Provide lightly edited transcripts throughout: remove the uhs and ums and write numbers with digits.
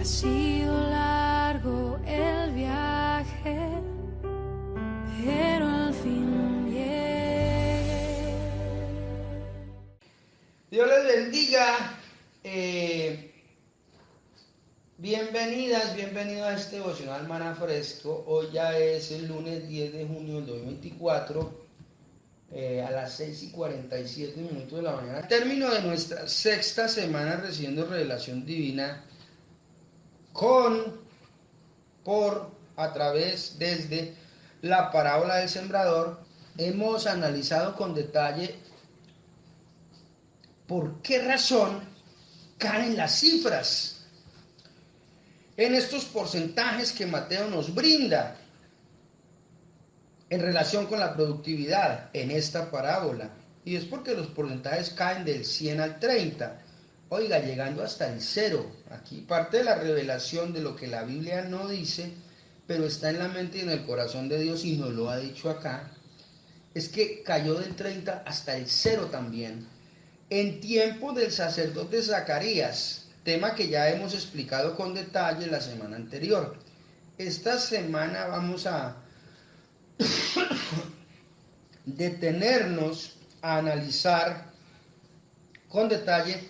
Ha sido largo el viaje, pero al fin llegué. Dios les bendiga. Bienvenidas, bienvenidos a este devocional Maná Fresco. Hoy ya es el lunes 10 de junio del 2024, a las 6:47 de la mañana. Término de nuestra sexta semana recibiendo revelación divina a través, desde la parábola del sembrador. Hemos analizado con detalle por qué razón caen las cifras en estos porcentajes que Mateo nos brinda en relación con la productividad en esta parábola. Y es porque los porcentajes caen del 100 al 30. Oiga, llegando hasta el 0. Aquí parte de la revelación de lo que la Biblia no dice, pero está en la mente y en el corazón de Dios y nos lo ha dicho acá, es que cayó del 30 hasta el 0 también. En tiempo del sacerdote Zacarías, tema que ya hemos explicado con detalle la semana anterior. Esta semana vamos a detenernos a analizar con detalle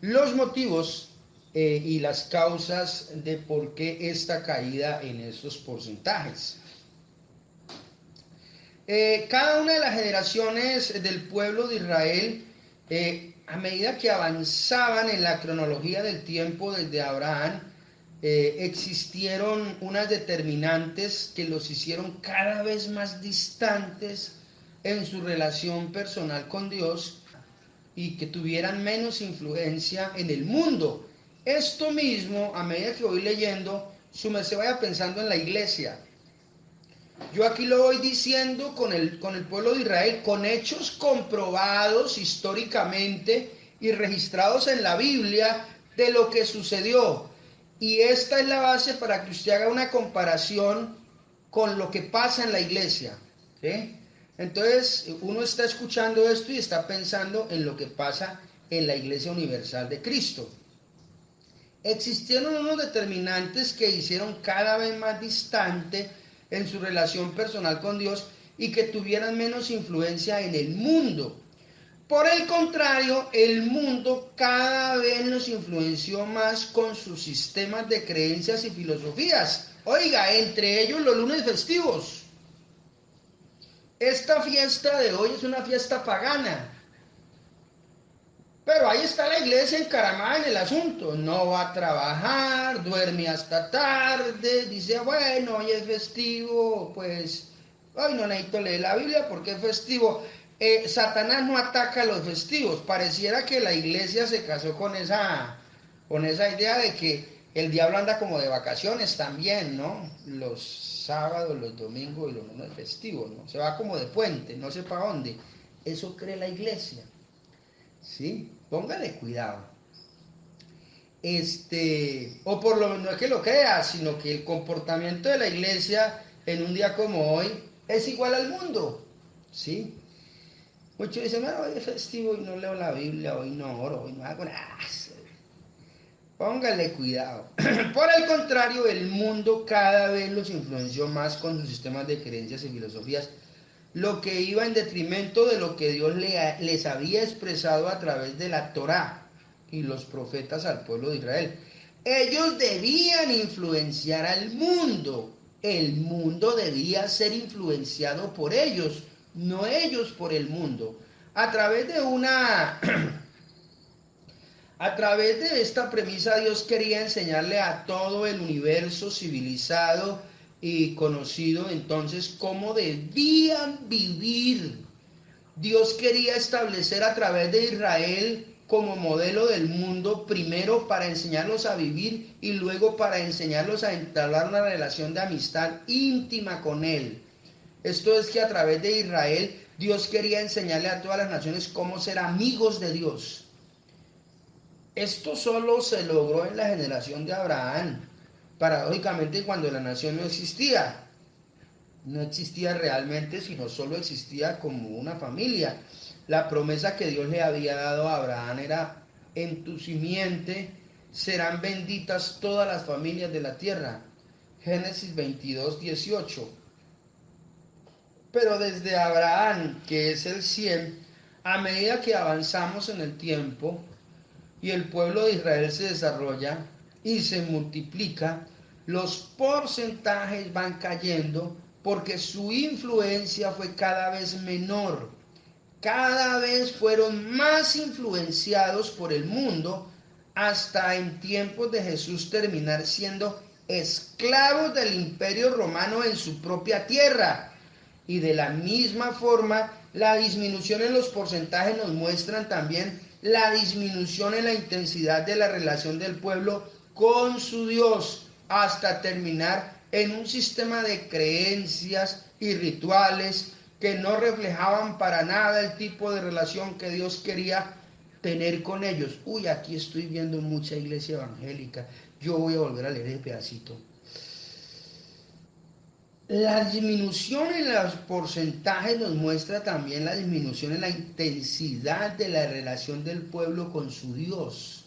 los motivos y las causas de por qué esta caída en estos porcentajes. Cada una de las generaciones del pueblo de Israel, a medida que avanzaban en la cronología del tiempo desde Abraham, existieron unas determinantes que los hicieron cada vez más distantes en su relación personal con Dios y que tuvieran menos influencia en el mundo. Esto mismo, a medida que voy leyendo, se vaya pensando en la iglesia. Yo aquí lo voy diciendo con el pueblo de Israel, con hechos comprobados históricamente y registrados en la Biblia de lo que sucedió. Y esta es la base para que usted haga una comparación con lo que pasa en la iglesia, ¿sí? Entonces, uno está escuchando esto y está pensando en lo que pasa en la Iglesia Universal de Cristo. Existieron unos determinantes que hicieron cada vez más distante en su relación personal con Dios y que tuvieran menos influencia en el mundo. Por el contrario, el mundo cada vez nos influenció más con sus sistemas de creencias y filosofías. Oiga, entre ellos los lunes festivos. Esta fiesta de hoy es una fiesta pagana. Pero ahí está la iglesia encaramada en el asunto. No va a trabajar, duerme hasta tarde, dice, bueno, hoy es festivo, pues hoy no necesito leer la Biblia porque es festivo. Satanás no ataca los festivos. Pareciera que la iglesia se casó con esa idea de que el diablo anda como de vacaciones también, ¿no? Los sábados, los domingos y los lunes festivos, ¿no? Se va como de puente, no sé para dónde. Eso cree la iglesia. ¿Sí? Póngale cuidado. O por lo menos no es que lo crea, sino que el comportamiento de la iglesia en un día como hoy es igual al mundo. ¿Sí? Muchos dicen, bueno, hoy es festivo y no leo la Biblia, hoy no oro, hoy no hago nada. Póngale cuidado. Por el contrario, el mundo cada vez los influenció más con sus sistemas de creencias y filosofías, lo que iba en detrimento de lo que Dios les había expresado a través de la Torá y los profetas al pueblo de Israel. Ellos debían influenciar al mundo. El mundo debía ser influenciado por ellos, no ellos por el mundo. A través de esta premisa, Dios quería enseñarle a todo el universo civilizado y conocido entonces cómo debían vivir. Dios quería establecer a través de Israel como modelo del mundo, primero para enseñarlos a vivir y luego para enseñarlos a entablar una relación de amistad íntima con Él. Esto es que a través de Israel Dios quería enseñarle a todas las naciones cómo ser amigos de Dios. Esto solo se logró en la generación de Abraham, paradójicamente cuando la nación no existía. No existía realmente, sino solo existía como una familia. La promesa que Dios le había dado a Abraham era: en tu simiente serán benditas todas las familias de la tierra. Génesis 22, 18. Pero desde Abraham, que es el 100, a medida que avanzamos en el tiempo y el pueblo de Israel se desarrolla y se multiplica, los porcentajes van cayendo porque su influencia fue cada vez menor. Cada vez fueron más influenciados por el mundo hasta en tiempos de Jesús terminar siendo esclavos del Imperio Romano en su propia tierra. Y de la misma forma, la disminución en los porcentajes nos muestran también la disminución en la intensidad de la relación del pueblo con su Dios, hasta terminar en un sistema de creencias y rituales que no reflejaban para nada el tipo de relación que Dios quería tener con ellos. Uy, aquí estoy viendo mucha iglesia evangélica. Yo voy a volver a leer ese pedacito. La disminución en los porcentajes nos muestra también la disminución en la intensidad de la relación del pueblo con su Dios,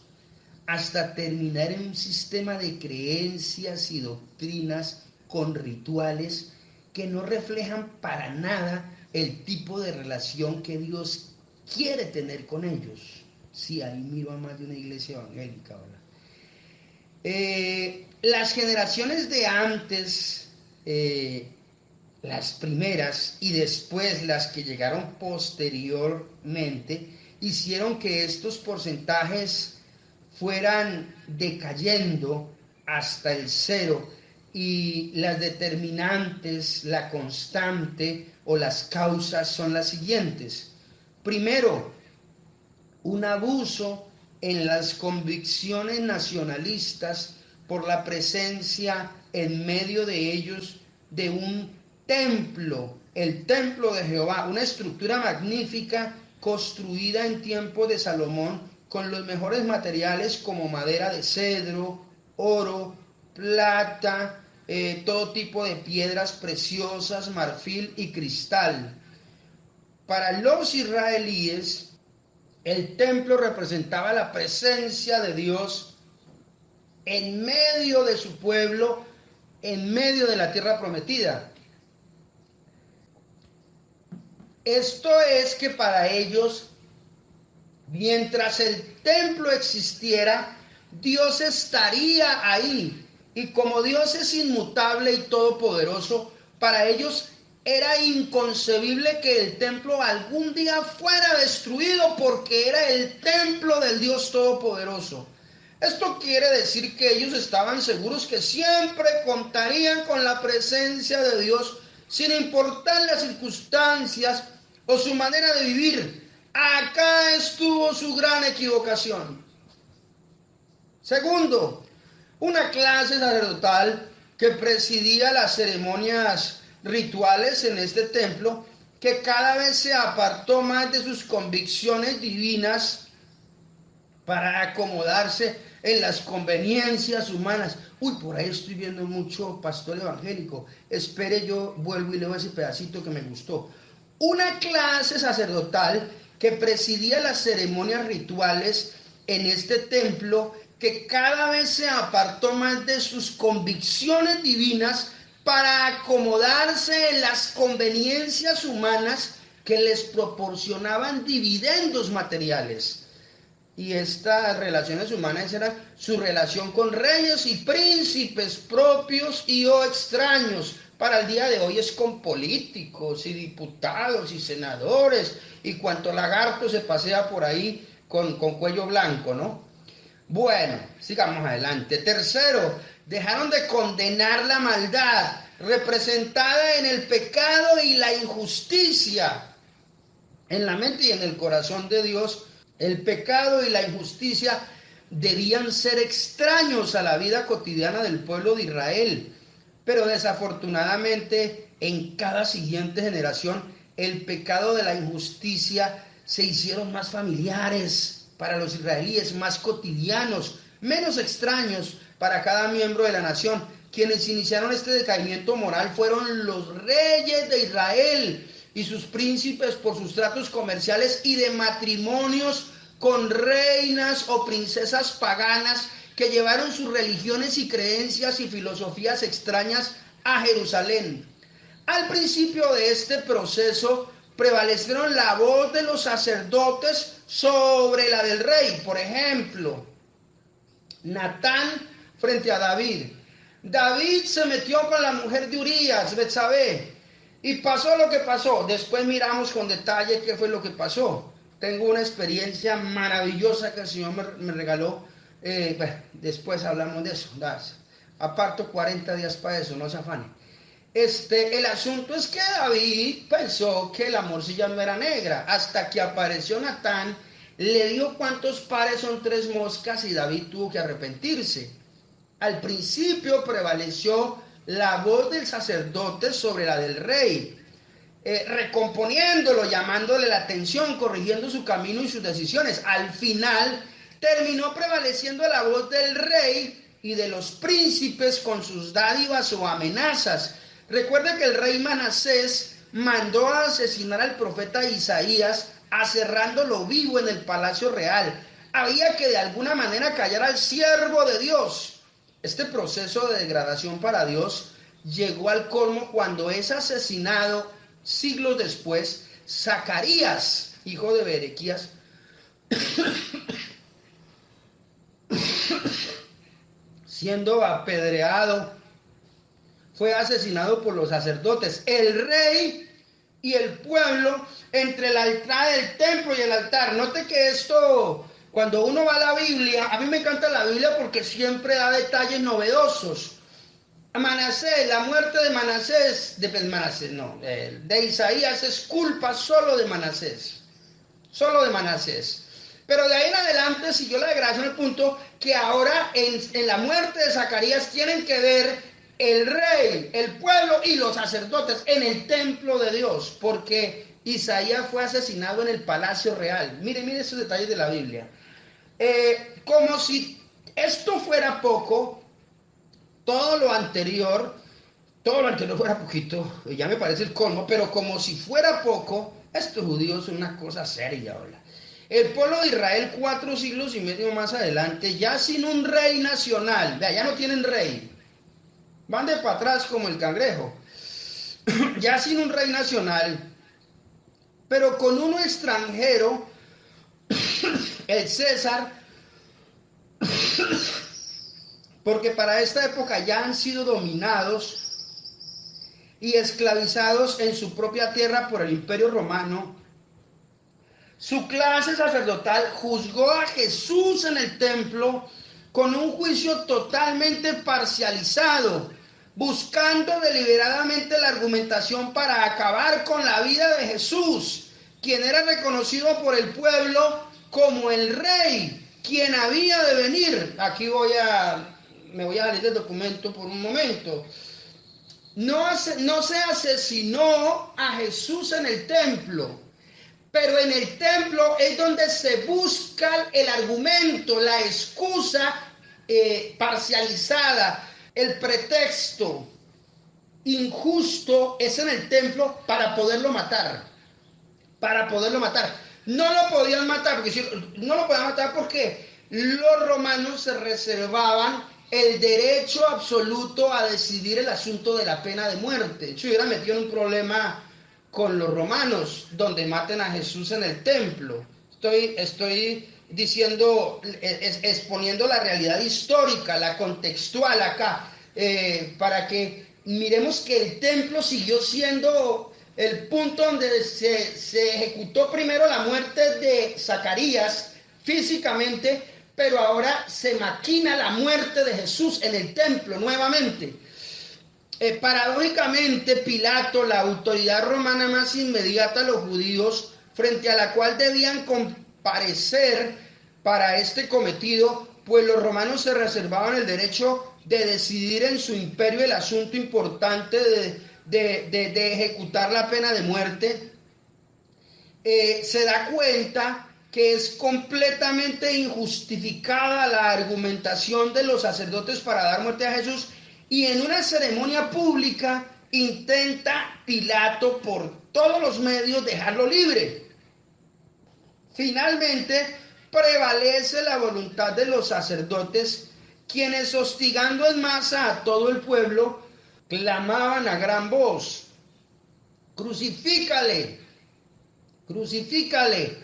hasta terminar en un sistema de creencias y doctrinas con rituales que no reflejan para nada el tipo de relación que Dios quiere tener con ellos. Sí, ahí miro a más de una iglesia evangélica, ¿verdad? Las generaciones de antes, las primeras y después las que llegaron posteriormente, hicieron que estos porcentajes fueran decayendo hasta el cero, y las determinantes, la constante o las causas son las siguientes. Primero, un abuso en las convicciones nacionalistas por la presencia en medio de ellos de un templo, el templo de Jehová, una estructura magnífica construida en tiempo de Salomón con los mejores materiales como madera de cedro, oro, plata, todo tipo de piedras preciosas, marfil y cristal. Para los israelíes, el templo representaba la presencia de Dios en medio de su pueblo, en medio de la tierra prometida. Esto es que para ellos, mientras el templo existiera, Dios estaría ahí. Y como Dios es inmutable y todopoderoso, para ellos era inconcebible que el templo algún día fuera destruido, porque era el templo del Dios todopoderoso. Esto quiere decir que ellos estaban seguros que siempre contarían con la presencia de Dios, sin importar las circunstancias o su manera de vivir. Acá estuvo su gran equivocación. Segundo, una clase sacerdotal que presidía las ceremonias rituales en este templo, que cada vez se apartó más de sus convicciones divinas para acomodarse en las conveniencias humanas. Uy, por ahí estoy viendo mucho pastor evangélico. Espere, yo vuelvo y leo ese pedacito que me gustó. Una clase sacerdotal que presidía las ceremonias rituales en este templo, que cada vez se apartó más de sus convicciones divinas para acomodarse en las conveniencias humanas que les proporcionaban dividendos materiales. Y estas relaciones humanas eran su relación con reyes y príncipes propios y o extraños. Para el día de hoy es con políticos y diputados y senadores y cuanto lagarto se pasea por ahí con cuello blanco, ¿no? Bueno, sigamos adelante. Tercero, dejaron de condenar la maldad representada en el pecado y la injusticia. En la mente y en el corazón de Dios, el pecado y la injusticia debían ser extraños a la vida cotidiana del pueblo de Israel. Pero desafortunadamente, en cada siguiente generación, el pecado de la injusticia se hicieron más familiares para los israelíes, más cotidianos, menos extraños para cada miembro de la nación. Quienes iniciaron este decaimiento moral fueron los reyes de Israel y sus príncipes por sus tratos comerciales y de matrimonios con reinas o princesas paganas que llevaron sus religiones y creencias y filosofías extrañas a Jerusalén. Al principio de este proceso prevalecieron la voz de los sacerdotes sobre la del rey. Por ejemplo, Natán frente a David. David se metió con la mujer de Urías, Betsabé, y pasó lo que pasó. Después miramos con detalle qué fue lo que pasó. Tengo una experiencia maravillosa que el Señor me regaló. Después hablamos de eso. Aparto 40 días para eso, no se afane. El asunto es que David pensó que la morcilla no era negra, hasta que apareció Natán, le dio cuántos pares son 3 moscas y David tuvo que arrepentirse. Al principio prevaleció la voz del sacerdote sobre la del rey, recomponiéndolo, llamándole la atención, corrigiendo su camino y sus decisiones. Al final terminó prevaleciendo la voz del rey y de los príncipes con sus dádivas o amenazas. Recuerda que el rey Manasés mandó a asesinar al profeta Isaías, aserrándolo vivo en el palacio real. Había que de alguna manera callar al siervo de Dios. Este proceso de degradación para Dios llegó al colmo cuando es asesinado siglos después Zacarías, hijo de Berequías, siendo apedreado. Fue asesinado por los sacerdotes, el rey y el pueblo entre la entrada del templo y el altar. Note que esto, cuando uno va a la Biblia, a mí me encanta la Biblia porque siempre da detalles novedosos. Manasés, la muerte de Manasés, de Isaías es culpa solo de Manasés. Pero de ahí en adelante siguió la degradación al punto que ahora en la muerte de Zacarías tienen que ver el rey, el pueblo y los sacerdotes en el templo de Dios, porque Isaías fue asesinado en el palacio real. Mire esos detalles de la Biblia. Como si esto fuera poco, todo lo anterior fuera poquito, ya me parece el colmo, pero como si fuera poco, estos judíos son una cosa seria, ¿verdad? El pueblo de Israel 4 siglos y medio más adelante, ya sin un rey nacional, ya no tienen rey, van de para atrás como el cangrejo, ya sin un rey nacional, pero con uno extranjero, el César, porque para esta época ya han sido dominados y esclavizados en su propia tierra por el Imperio Romano. Su clase sacerdotal juzgó a Jesús en el templo con un juicio totalmente parcializado, buscando deliberadamente la argumentación para acabar con la vida de Jesús, quien era reconocido por el pueblo como el rey, quien había de venir. Aquí me voy a salir del documento por un momento. No se asesinó a Jesús en el templo, pero en el templo es donde se busca el argumento, la excusa parcializada, el pretexto injusto es en el templo para poderlo matar. No lo podían matar, porque los romanos se reservaban el derecho absoluto a decidir el asunto de la pena de muerte. De hecho, hubiera metido en un problema con los romanos, donde maten a Jesús en el templo. Estoy diciendo, exponiendo la realidad histórica, la contextual acá, para que miremos que el templo siguió siendo el punto donde se ejecutó primero la muerte de Zacarías físicamente, pero ahora se maquina la muerte de Jesús en el templo nuevamente. Paradójicamente, Pilato, la autoridad romana más inmediata a los judíos, frente a la cual debían comparecer para este cometido, pues los romanos se reservaban el derecho de decidir en su imperio el asunto importante de ejecutar la pena de muerte, se da cuenta que es completamente injustificada la argumentación de los sacerdotes para dar muerte a Jesús, y en una ceremonia pública intenta Pilato por todos los medios dejarlo libre. Finalmente prevalece la voluntad de los sacerdotes quienes hostigando en masa a todo el pueblo, clamaban a gran voz: crucifícale, crucifícale,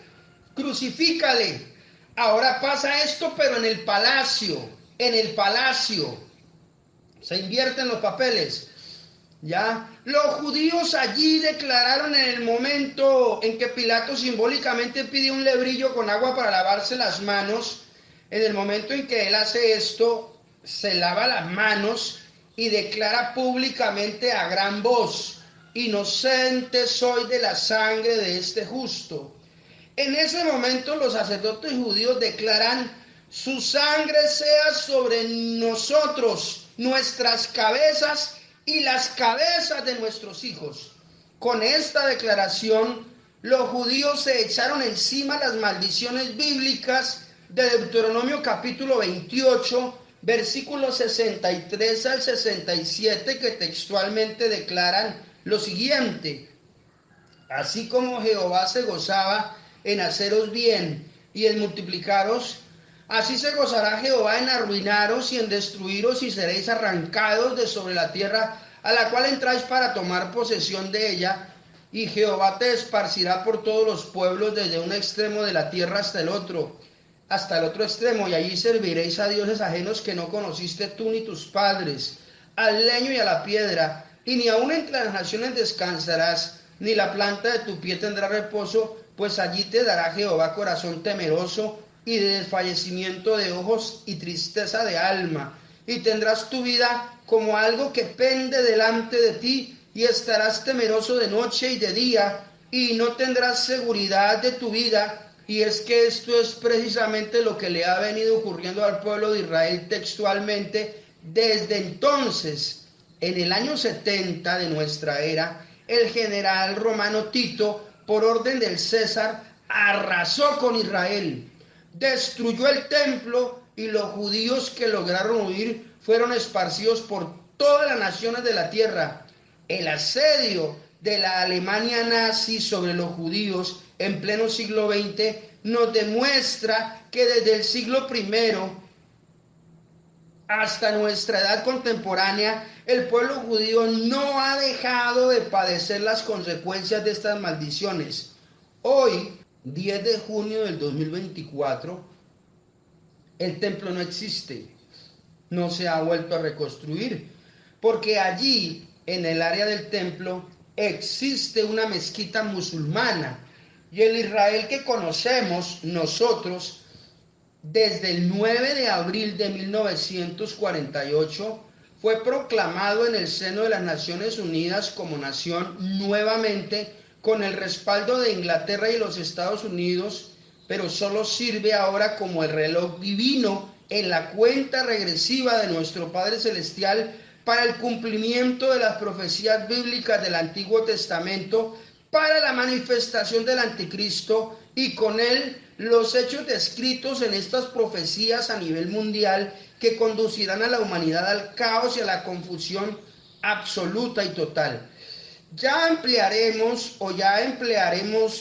crucifícale. Ahora pasa esto, pero en el palacio, se invierten los papeles. ¿Ya? Los judíos allí declararon en el momento en que Pilato simbólicamente pide un lebrillo con agua para lavarse las manos, en el momento en que él hace esto, se lava las manos y declara públicamente a gran voz: inocente soy de la sangre de este justo. En ese momento los sacerdotes judíos declaran: su sangre sea sobre nosotros, nuestras cabezas y las cabezas de nuestros hijos. Con esta declaración, los judíos se echaron encima las maldiciones bíblicas de Deuteronomio capítulo 28, versículos 63 al 67, que textualmente declaran lo siguiente: así como Jehová se gozaba en haceros bien y en multiplicaros, así se gozará Jehová en arruinaros y en destruiros, y seréis arrancados de sobre la tierra a la cual entráis para tomar posesión de ella, y Jehová te esparcirá por todos los pueblos, desde un extremo de la tierra hasta el otro extremo, y allí serviréis a dioses ajenos que no conociste tú ni tus padres, al leño y a la piedra, y ni aun entre las naciones descansarás, ni la planta de tu pie tendrá reposo, pues allí te dará Jehová corazón temeroso y de desfallecimiento de ojos y tristeza de alma, y tendrás tu vida como algo que pende delante de ti, y estarás temeroso de noche y de día, y no tendrás seguridad de tu vida. Y es que esto es precisamente lo que le ha venido ocurriendo al pueblo de Israel textualmente desde entonces. En el año 70 de nuestra era, el general romano Tito, por orden del César, arrasó con Israel, destruyó el templo, y los judíos que lograron huir fueron esparcidos por todas las naciones de la tierra. El asedio de la Alemania nazi sobre los judíos en pleno siglo XX nos demuestra que desde el siglo I hasta nuestra edad contemporánea, el pueblo judío no ha dejado de padecer las consecuencias de estas maldiciones. Hoy, 10 de junio del 2024, el templo no existe, no se ha vuelto a reconstruir, porque allí, en el área del templo, existe una mezquita musulmana, y el Israel que conocemos nosotros desde el 9 de abril de 1948 fue proclamado en el seno de las Naciones Unidas como nación nuevamente, con el respaldo de Inglaterra y los Estados Unidos, pero solo sirve ahora como el reloj divino en la cuenta regresiva de nuestro Padre Celestial para el cumplimiento de las profecías bíblicas del Antiguo Testamento, para la manifestación del Anticristo, y con él los hechos descritos en estas profecías a nivel mundial, que conducirán a la humanidad al caos y a la confusión absoluta y total. Ya emplearemos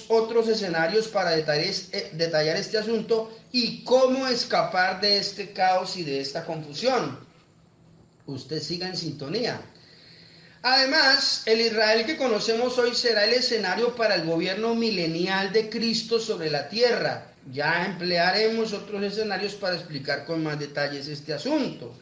otros escenarios para detallar este asunto y cómo escapar de este caos y de esta confusión. Usted siga en sintonía. Además, el Israel que conocemos hoy será el escenario para el gobierno milenial de Cristo sobre la tierra. Ya emplearemos otros escenarios para explicar con más detalles este asunto.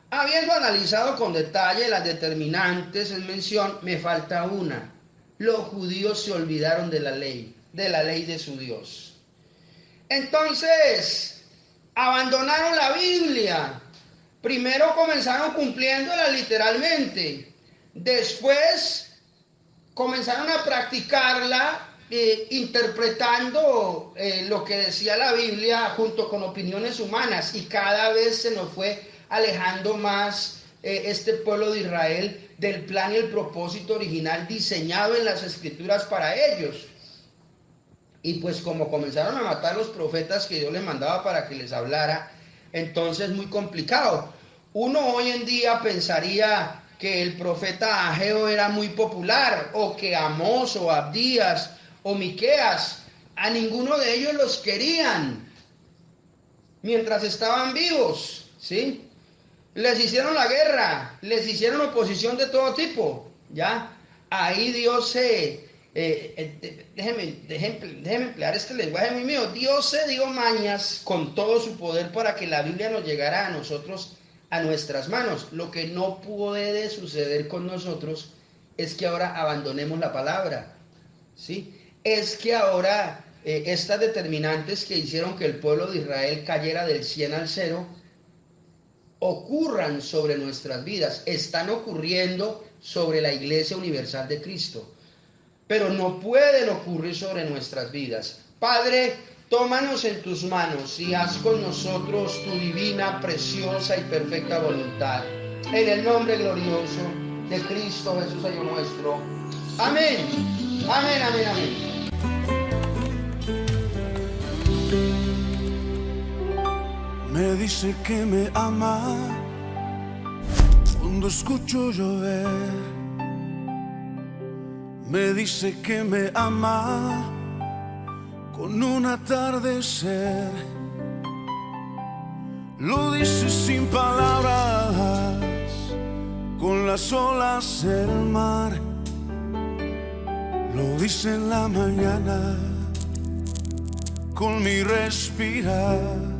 Habiendo analizado con detalle las determinantes en mención, me falta una. Los judíos se olvidaron de la ley de su Dios. Entonces, abandonaron la Biblia. Primero comenzaron cumpliéndola literalmente. Después comenzaron a practicarla interpretando lo que decía la Biblia junto con opiniones humanas, y cada vez se nos fue alejando más este pueblo de Israel del plan y el propósito original diseñado en las Escrituras para ellos. Y pues como comenzaron a matar los profetas que Dios les mandaba para que les hablara, entonces muy complicado. Uno hoy en día pensaría que el profeta Ageo era muy popular, o que Amós o Abdías o Miqueas, a ninguno de ellos los querían mientras estaban vivos, ¿sí? Les hicieron la guerra, les hicieron oposición de todo tipo, ¿ya? Ahí Dios déjeme emplear este lenguaje muy mío. Dios se dio mañas con todo su poder para que la Biblia nos llegara a nosotros, a nuestras manos. Lo que no puede suceder con nosotros es que ahora abandonemos la palabra, ¿sí? Es que ahora estas determinantes que hicieron que el pueblo de Israel cayera del 100 al 0 ocurran sobre nuestras vidas, están ocurriendo sobre la Iglesia Universal de Cristo, pero no pueden ocurrir sobre nuestras vidas. Padre, tómanos en tus manos y haz con nosotros tu divina, preciosa y perfecta voluntad. En el nombre glorioso de Cristo Jesús, Señor nuestro. Amén. Amén, amén, amén. Me dice que me ama cuando escucho llover. Me dice que me ama con un atardecer. Lo dice sin palabras, con las olas del mar. Lo dice en la mañana, con mi respirar.